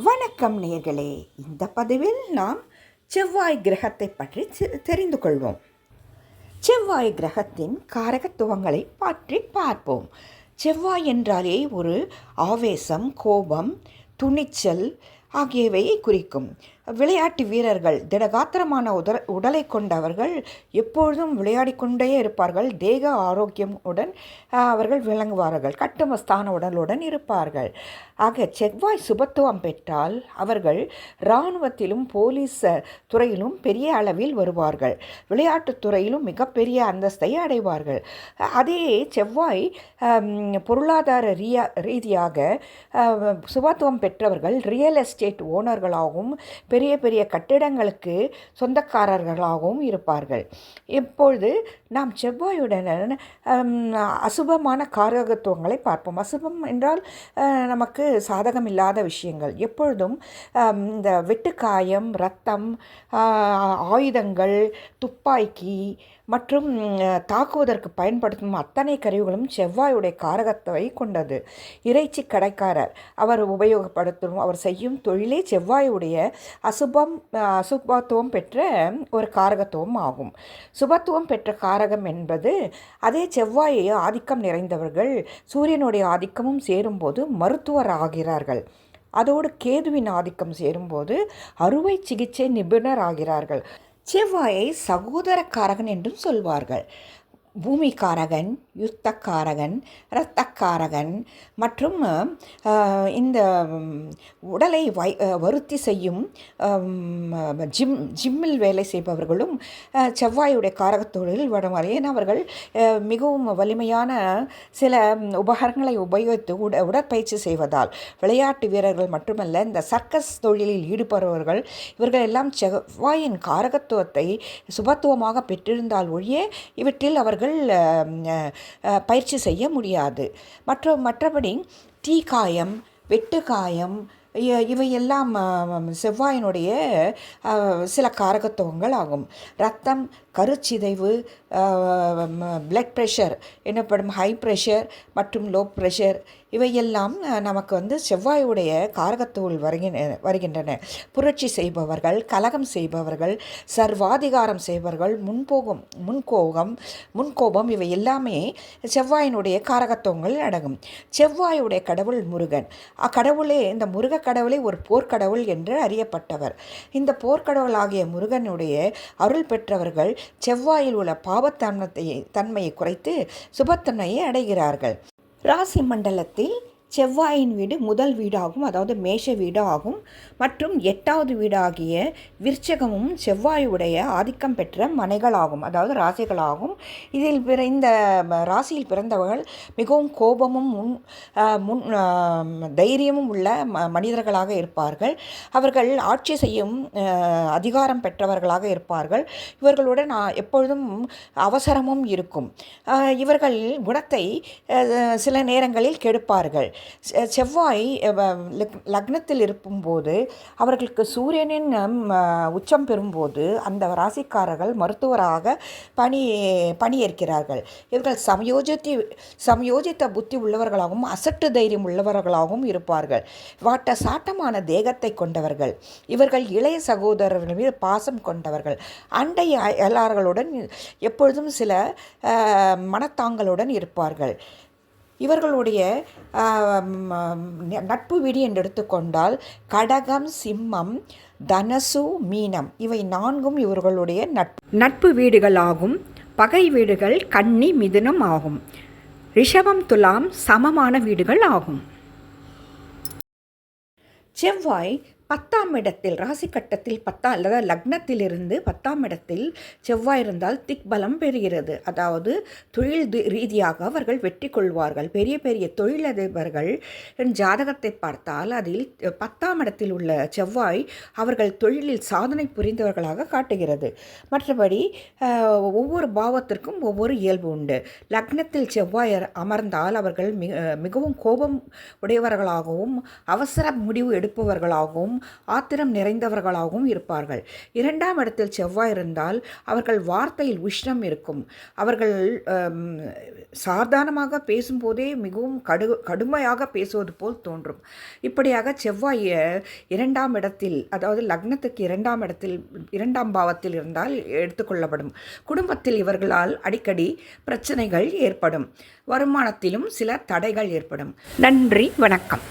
வணக்கம் நேர்களே. இந்த பதிவில் நாம் செவ்வாய் கிரகத்தை பற்றி தெரிந்து கொள்வோம். செவ்வாய் கிரகத்தின் காரகத்துவங்களை பற்றி பார்ப்போம். செவ்வாய் என்றாலே ஒரு ஆவேசம், கோபம், துணிச்சல் ஆகியவையை குறிக்கும். விளையாட்டு வீரர்கள், திடகாத்திரமான உடலை கொண்டவர்கள் எப்பொழுதும் விளையாடிக்கொண்டே இருப்பார்கள். தேக ஆரோக்கியமுடன் அவர்கள் விளங்குவார்கள். கட்டுமஸ்தான உடலுடன் இருப்பார்கள். ஆக செவ்வாய் சுபத்துவம் பெற்றால் அவர்கள் இராணுவத்திலும் போலீஸ் துறையிலும் பெரிய அளவில் வருவார்கள். விளையாட்டுத் துறையிலும் மிகப்பெரிய அந்தஸ்தை அடைவார்கள். அதே செவ்வாய் பொருளாதார ரீதியாக சுபத்துவம் பெற்றவர்கள் ரியல் எஸ்டேட் ஓனர்களாகவும் பெரிய பெரிய கட்டிடங்களுக்கு சொந்தக்காரர்களாகவும் இருப்பார்கள். இப்பொழுது நாம் செவ்வாயுடன் அசுபமான காரகத்துவங்களை பார்ப்போம். அசுபம் என்றால் நமக்கு சாதகம் இல்லாத விஷயங்கள். எப்பொழுதும் இந்த வெட்டுக்காயம், இரத்தம், ஆயுதங்கள், துப்பாக்கி மற்றும் தாக்குவதற்கு பயன்படுத்தும் அத்தனை கருவிகளும் செவ்வாயுடைய காரகத்தை கொண்டது. இறைச்சி கடைக்காரர் அவர் உபயோகப்படுத்தும், அவர் செய்யும் தொழிலே செவ்வாயுடைய அசுபத்துவம் பெற்ற ஒரு காரகத்துவம் ஆகும். சுபத்துவம் பெற்ற காரகம் என்பது அதே செவ்வாய் ஆதிக்கம் நிறைந்தவர்கள் சூரியனுடைய ஆதிக்கமும் சேரும்போது மருத்துவர் ஆகிறார்கள். அதோடு கேதுவின் ஆதிக்கம் சேரும்போது அறுவை சிகிச்சை நிபுணர் ஆகிறார்கள். செவ்வாயை சகோதரக்காரகன் என்றும் சொல்வார்கள். பூமிக்காரகன், யுத்தக்காரகன், இரத்தக்காரகன் மற்றும் இந்த உடலை வருத்தி செய்யும் ஜிம்மில் வேலை செய்பவர்களும் செவ்வாயுடைய காரகத்தொழில் வருவார். ஏன் அவர்கள் மிகவும் வலிமையான சில உபகரணங்களை உபயோகித்து உடற்பயிற்சி செய்வதால். விளையாட்டு வீரர்கள் மட்டுமல்ல, இந்த சர்க்கஸ் தொழிலில் ஈடுபடுபவர்கள் இவர்கள் எல்லாம் செவ்வாயின் காரகத்துவத்தை சுபத்துவமாக பெற்றிருந்தால் ஒழிய இவற்றில் அவர்கள் பயிற்சி செய்ய முடியாது. மற்றபடி தீக்காயம், வெட்டுக்காயம் இவையெல்லாம் செவ்வாயினுடைய சில காரகத்துவங்கள் ஆகும். இரத்தம், கருச்சிதைவு, பிளட் ப்ரெஷர் எனப்படும் ஹை ப்ரெஷர் மற்றும் லோ ப்ரெஷர் இவையெல்லாம் நமக்கு செவ்வாயுடைய காரகத்துவல் வருகின்றன. புரட்சி செய்பவர்கள், கலகம் செய்பவர்கள், சர்வாதிகாரம் செய்பவர்கள், முன்கோபம் இவை எல்லாமே செவ்வாயினுடைய காரகத்துவங்கள் அடங்கும். செவ்வாயுடைய கடவுள் முருகன். அக்கடவுளே, இந்த முருக கடவுளே ஒரு போர்க்கடவுள் என்று அறியப்பட்டவர். இந்த போர்க்கடவுளாகிய முருகனுடைய அருள் பெற்றவர்கள் செவ்வாயில் உள்ள தன்மையை குறைத்து சுபத்தன்மையை அடைகிறார்கள். ராசி மண்டலத்தில் செவ்வாயின் வீடு முதல் வீடாகும், அதாவது மேஷ வீடு ஆகும். மற்றும் 8வது வீடாகிய விருச்சகமும் செவ்வாயுடைய ஆதிக்கம் பெற்ற மனைகளாகும், அதாவது ராசிகளாகும். இதில் இந்த ராசியில் பிறந்தவர்கள் மிகவும் கோபமும் தைரியமும் உள்ள மனிதர்களாக இருப்பார்கள். அவர்கள் ஆட்சி செய்யும் அதிகாரம் பெற்றவர்களாக இருப்பார்கள். இவர்களுடன் எப்பொழுதும் அவசரமும் இருக்கும். இவர்கள் குணத்தை சில நேரங்களில் கெடுப்பார்கள். செவ்வாய் லக்னத்தில் இருக்கும்போது அவர்களுக்கு சூரியனின் உச்சம் பெறும்போது அந்த ராசிக்காரர்கள் மருத்துவராக பணியேற்கிறார்கள். இவர்கள் சமயோஜித்த புத்தி உள்ளவர்களாகவும் அசட்டு தைரியம் உள்ளவர்களாகவும் இருப்பார்கள். சாட்டமான தேகத்தை கொண்டவர்கள். இவர்கள் இளைய சகோதரர்கள் மீது பாசம் கொண்டவர்கள். அண்டை அயலார்களுடன் எப்பொழுதும் சில மனத்தாங்களுடன் இருப்பார்கள். இவர்களுடைய நட்பு வீடு என்று எடுத்துக்கொண்டால் கடகம், சிம்மம், தனசு, மீனம் இவை 4ம் இவர்களுடைய நட்பு வீடுகளாகும். பகை வீடுகள் கன்னி, மிதுனம் ஆகும். ரிஷபம், துலாம் சமமான வீடுகள் ஆகும். செவ்வாய் 10ஆம் இடத்தில், ராசி கட்டத்தில் 10 அல்லது லக்னத்திலிருந்து 10ஆம் இடத்தில் செவ்வாய் இருந்தால் திக்பலம் பெறுகிறது. அதாவது தொழில் ரீதியாக அவர்கள் வெற்றி கொள்வார்கள். பெரிய பெரிய தொழிலதிபர்கள் ஜாதகத்தை பார்த்தால் அதில் 10ஆம் இடத்தில் உள்ள செவ்வாய் அவர்கள் தொழிலில் சாதனை புரிந்தவர்களாக காட்டுகிறது. மற்றபடி ஒவ்வொரு பாவத்திற்கும் ஒவ்வொரு இயல்பு உண்டு. லக்னத்தில் செவ்வாய் அமர்ந்தால் அவர்கள் மிகவும் கோபம் உடையவர்களாகவும் அவசர முடிவு எடுப்பவர்களாகவும் ஆத்திரம் நிறைந்தவர்களாகவும் இருப்பார்கள். 2ஆம் இடத்தில் செவ்வாய் இருந்தால் அவர்கள் வார்த்தையில் உஷ்ணம் இருக்கும். அவர்கள் சாதாரணமாக பேசும்போதே மிகவும் கடுமையாக பேசுவது போல் தோன்றும். இப்படியாக செவ்வாய் 2ஆம் இடத்தில், அதாவது லக்னத்துக்கு 2ஆம் இடத்தில் 2ஆம் பாவத்தில் இருந்தால் எடுத்துக்கொள்ளப்படும். குடும்பத்தில் இவர்களால் அடிக்கடி பிரச்சனைகள் ஏற்படும். வருமானத்திலும் சில தடைகள் ஏற்படும். நன்றி, வணக்கம்.